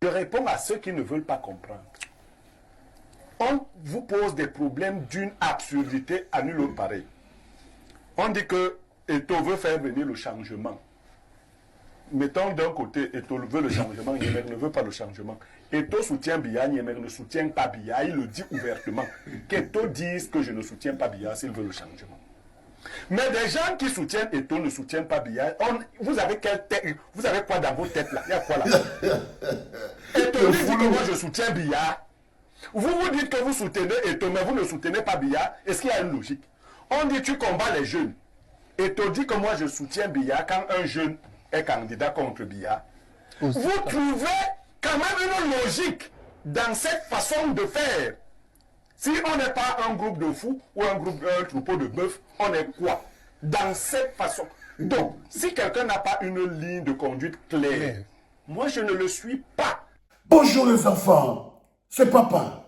Je réponds à ceux qui ne veulent pas comprendre. On vous pose des problèmes d'une absurdité à nul autre pareil. On dit que Eto'o veut faire venir le changement. Mettons d'un côté, Eto'o veut le changement, Niemer ne veut pas le changement. Eto'o soutient Biya, Niemer ne soutient pas Biya. Il le dit ouvertement. Qu'Eto'o dise que je ne soutiens pas Biya s'il veut le changement. Mais des gens qui soutiennent Eto'o ne soutiennent pas Biya. Vous avez quelle tête? Vous avez quoi dans vos têtes là? Il y a quoi là? Eto'o dit que moi je soutiens Biya. Vous vous dites que vous soutenez Eto'o, mais vous ne soutenez pas Biya. Est-ce qu'il y a une logique? On dit tu combats les jeunes. Eto'o dit que moi je soutiens Biya quand un jeune est candidat contre Biya. Vous trouvez quand même une logique dans cette façon de faire. Si on n'est pas un groupe de fous ou un troupeau de bœufs, on est quoi? Dans cette façon. Donc, si quelqu'un n'a pas une ligne de conduite claire, moi je ne le suis pas. Bonjour les enfants, c'est papa.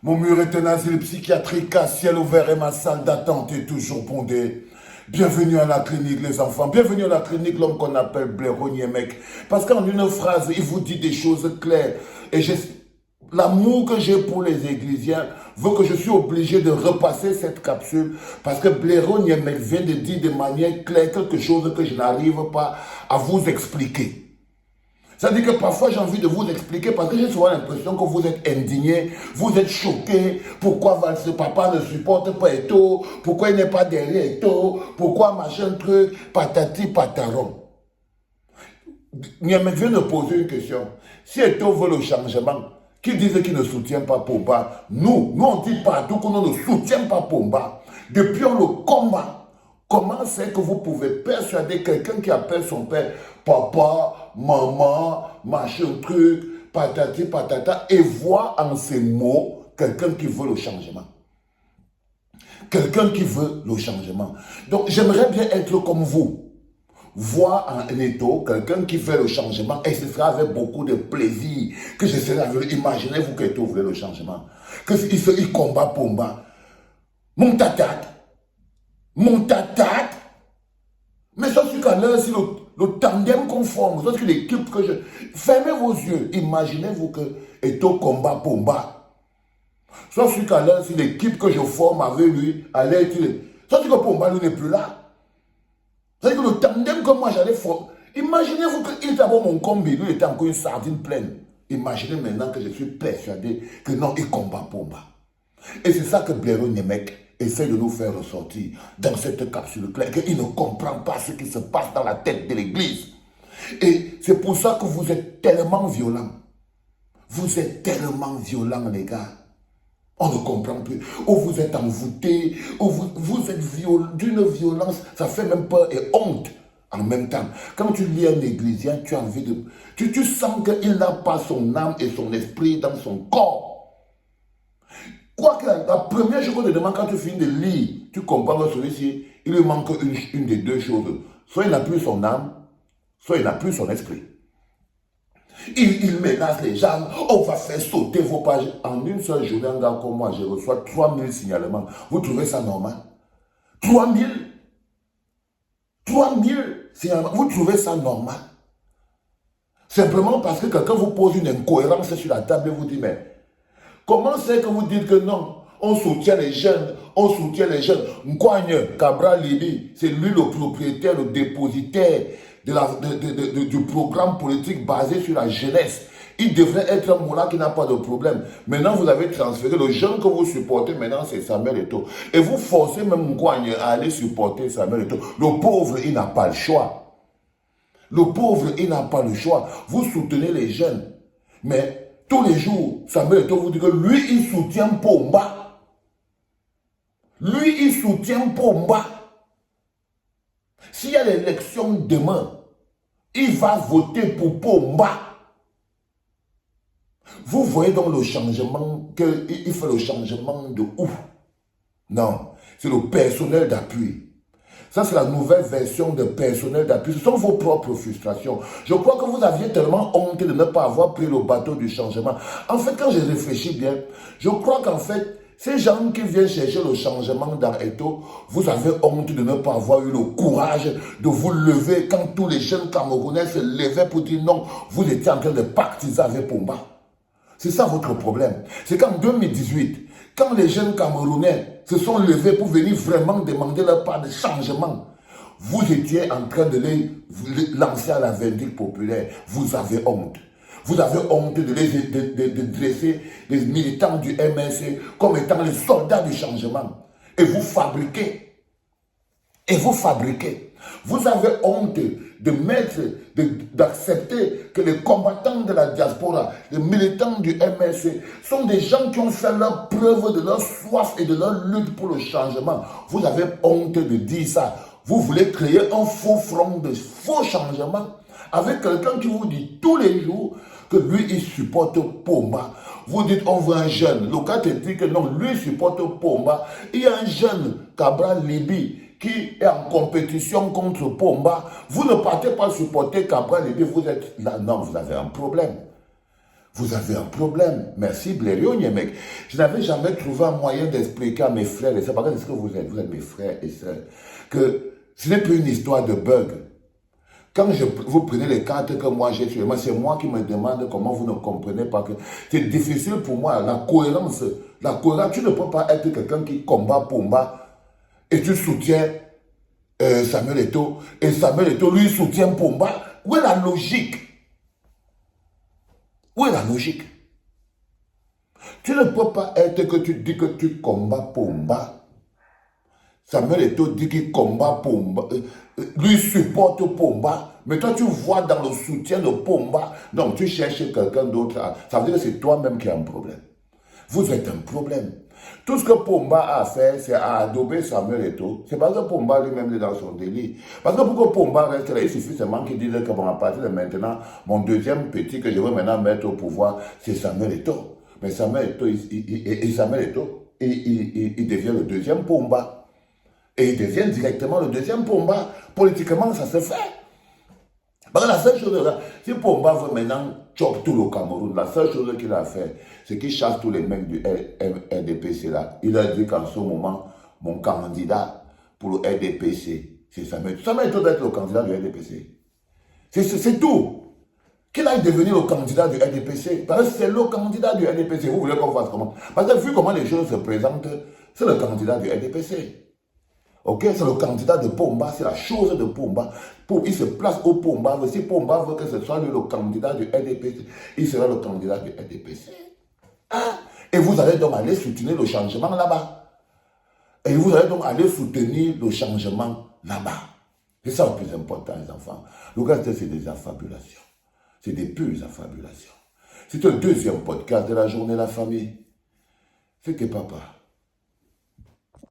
Mon mur est un asile psychiatrique à ciel ouvert et ma salle d'attente est toujours bondée. Bienvenue à la clinique les enfants, bienvenue à la clinique l'homme qu'on appelle Blaireau Niemek. Parce qu'en une phrase, il vous dit des choses claires. Et l'amour que j'ai pour les Églisiens veut que je suis obligé de repasser cette capsule parce que Blaireau Niemek vient de dire de manière claire quelque chose que je n'arrive pas à vous expliquer. Ça dit que parfois j'ai envie de vous expliquer parce que j'ai souvent l'impression que vous êtes indigné, vous êtes choqué. Pourquoi ce papa ne supporte pas Eto'o? Pourquoi il n'est pas derrière Eto'o? Pourquoi machin truc, patati pataron? Niemek vient de poser une question. Si Eto'o veut le changement, qui disait qu'il ne soutient pas Pomba, nous on dit partout qu'on ne soutient pas Pomba. Depuis on le combat. Comment c'est que vous pouvez persuader quelqu'un qui appelle son père papa, maman, machin truc, patati patata, et voir en ces mots quelqu'un qui veut le changement? Quelqu'un qui veut le changement. Donc j'aimerais bien être comme vous. Voir en Eto'o quelqu'un qui fait le changement, et ce sera avec beaucoup de plaisir que je serai avec. Imaginez-vous qu'Eto'o voulait le changement, qu'il combat Pomba. Mon tatate. Mais ça c'est qu'à l'heure, si le tandem conforme, ça c'est l'équipe que je... Fermez vos yeux, imaginez-vous que Eto'o combat Pomba. Ça c'est qu'à l'heure, si l'équipe que je forme avec lui, allait être... Ça c'est que Pomba lui n'est plus là. Ça c'est que le tandem que moi j'allais former... Imaginez-vous qu'il était avant mon combi, lui il était encore une sardine pleine. Imaginez maintenant que je suis persuadé que non, il combat Pomba. Et c'est ça que Blaireau Niemek essaie de nous faire ressortir dans cette capsule claire, qu'il ne comprend pas ce qui se passe dans la tête de l'église. Et c'est pour ça que vous êtes tellement violents. Vous êtes tellement violents, les gars. On ne comprend plus. Ou vous êtes envoûtés, ou vous êtes d'une violence, ça fait même peur et honte en même temps. Quand tu lis un églésien, tu as envie de... Tu sens qu'il n'a pas son âme et son esprit dans son corps. Quoi que la première chose qu'on te demande quand tu finis de lire, tu comprends que celui-ci, il lui manque une des deux choses. Soit il n'a plus son âme, soit il n'a plus son esprit. Il menace les gens, on va faire sauter vos pages. En une seule journée, un gars comme moi, je reçois 3000 signalements. Vous trouvez ça normal? 3000 signalements. Vous trouvez ça normal? Simplement parce que quelqu'un vous pose une incohérence sur la table et vous dit, mais comment c'est que vous dites que non, on soutient les jeunes, Nkwagne, Cabral Libi, c'est lui le propriétaire, le dépositaire du programme politique basé sur la jeunesse. Il devrait être un moulin qui n'a pas de problème. Maintenant, vous avez transféré le jeune que vous supportez, maintenant c'est Samuel Eto'o. Et vous forcez même Nkwagne à aller supporter Samuel Eto'o. Le pauvre, il n'a pas le choix. Vous soutenez les jeunes, mais tous les jours, Samuel Eto'o vous dit que lui, il soutient Pomba. S'il y a l'élection demain, il va voter pour Pomba. Vous voyez donc le changement, qu'il fait le changement de ouf. Non, c'est le personnel d'appui. Ça, c'est la nouvelle version de personnel d'appui. Ce sont vos propres frustrations. Je crois que vous aviez tellement honte de ne pas avoir pris le bateau du changement. En fait, quand je réfléchis bien, je crois qu'en fait, ces gens qui viennent chercher le changement dans Eto, vous avez honte de ne pas avoir eu le courage de vous lever quand tous les jeunes Camerounais se levaient pour dire non, vous étiez en train de partisan avec Pomba. C'est ça votre problème. C'est qu'en 2018, quand les jeunes Camerounais se sont levés pour venir vraiment demander leur part de changement, vous étiez en train de les lancer à la vindicte populaire. Vous avez honte. Vous avez honte de dresser les militants du MNC comme étant les soldats du changement. Et vous fabriquez. Vous avez honte d'accepter que les combattants de la diaspora, les militants du MNC, sont des gens qui ont fait leur preuve de leur soif et de leur lutte pour le changement. Vous avez honte de dire ça. Vous voulez créer un faux front de faux changement avec quelqu'un qui vous dit tous les jours que lui, il supporte Pomba. Vous dites, on veut un jeune. Le gars te dit que non, lui, il supporte Pomba. Il y a un jeune, Cabral Libi, qui est en compétition contre Pomba. Vous ne partez pas supporter Cabral Libi, vous êtes là. Non, vous avez un problème. Vous avez un problème. Merci, Blériot, mec. Je n'avais jamais trouvé un moyen d'expliquer à mes frères et sœurs, parce que ce que vous êtes mes frères et sœurs, que ce n'est plus une histoire de bug. Quand vous prenez les cartes que moi j'ai sur moi, c'est moi qui me demande comment vous ne comprenez pas que c'est difficile pour moi. La cohérence, tu ne peux pas être quelqu'un qui combat Pomba et tu soutiens Samuel Eto'o et Samuel Eto'o lui soutient Pomba. Où est la logique? Où est la logique? Tu ne peux pas être que tu dis que tu combats Pomba. Samuel Eto'o dit qu'il combat Pomba, lui supporte Pomba, mais toi tu vois dans le soutien de Pomba, donc tu cherches quelqu'un d'autre, ça veut dire que c'est toi-même qui as un problème. Vous êtes un problème. Tout ce que Pomba a fait, c'est à adober Samuel Eto'o. C'est parce que Pomba lui-même est dans son délit. Parce que pour que Pomba reste là, il suffit seulement qu'il dise que bon, à partir de maintenant, mon deuxième petit que je veux maintenant mettre au pouvoir, c'est Samuel Eto'o. Mais Samuel Eto'o, il devient le deuxième Pomba. Et il devient directement le deuxième Pomba. Politiquement, ça se fait. Parce que la seule chose là, si Pomba veut maintenant choper tout le Cameroun, la seule chose qu'il a fait, c'est qu'il chasse tous les mecs du RDPC là. Il a dit qu'en ce moment, mon candidat pour le RDPC, c'est Samuel. Samuel doit être le candidat du RDPC. C'est tout. Qu'il aille devenir le candidat du RDPC. Parce que c'est le candidat du RDPC. Vous voulez qu'on fasse comment? Parce que vu comment les choses se présentent, c'est le candidat du RDPC. Ok, c'est le candidat de Pomba, c'est la chose de Pomba. Il se place au Pomba. Si Pomba veut que ce soit lui le candidat du RDPC, il sera le candidat du RDPC. Ah, et vous allez donc aller soutenir le changement là-bas. Et vous allez donc aller soutenir le changement là-bas. C'est ça le plus important, les enfants. Le reste, c'est des affabulations. C'est des pures affabulations. C'est un deuxième podcast de la journée de la famille. C'est que papa.